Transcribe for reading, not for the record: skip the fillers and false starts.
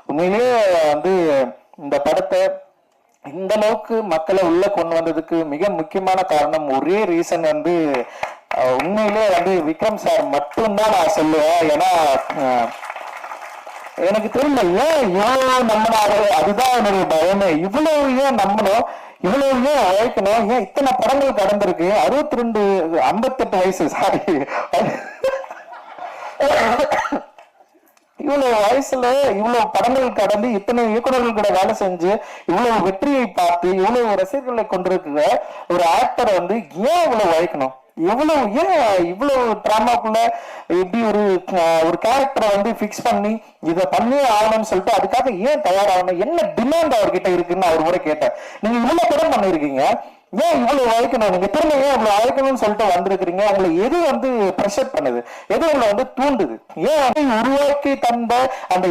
உண்மையிலேயே வந்து இந்த படத்தை இந்த அளவுக்கு மக்களை உள்ள கொண்டு வந்ததுக்கு மிக முக்கியமான காரணம், ஒரே ரீசன் வந்து உண்மையிலே வந்து விக்ரம் சார் மட்டும்தான் நான் சொல்லுவேன். ஏன்னா எனக்கு தெரியல ஏன் இவ்வளவு நம்பினாரு, அதுதான் என்னுடைய பயமே. இவ்வளவு ஏன் நம்பணும், இவ்வளவு ஏன் உழைக்கணும், ஏன் இத்தனை படங்கள் கடந்திருக்கு. 62 58 வயசு, சாரி, இவ்வளவு வயசுல இவ்வளவு படங்கள் கடந்து இத்தனை இயக்குநர்கள் கூட வேலை செஞ்சு இவ்வளவு வெற்றியை பார்த்து இவ்வளவு ரசிகர்களை கொண்டிருக்கிற ஒரு ஆக்டரை வந்து ஏன் இவ்வளவு உழைக்கணும், எவ்வளவு ஏன் இவ்வளவு டிராமாக்குள்ள இப்படி ஒரு கேரக்டரை வந்து பிக்ஸ் பண்ணி இதை பண்ணியே ஆகணும்னு சொல்லிட்டு அதுக்காக ஏன் தயாராகணும், என்ன டிமாண்ட் அவர்கிட்ட இருக்குன்னு அவர் கூட கேட்டேன். நீங்க இவ்வளவு படம் பண்ணிருக்கீங்க, ஏன் இவ்வளவு உழைக்கணும், நீங்க திரும்ப ஏன் இவ்வளவு உழைக்கணும்னு சொல்லிட்டு வந்திருக்கிறீங்க, உங்களை எது வந்து ப்ரெஷர் பண்ணுது, எது உங்களை வந்து தூண்டுது, ஏன் உருவாக்கி தந்த அந்த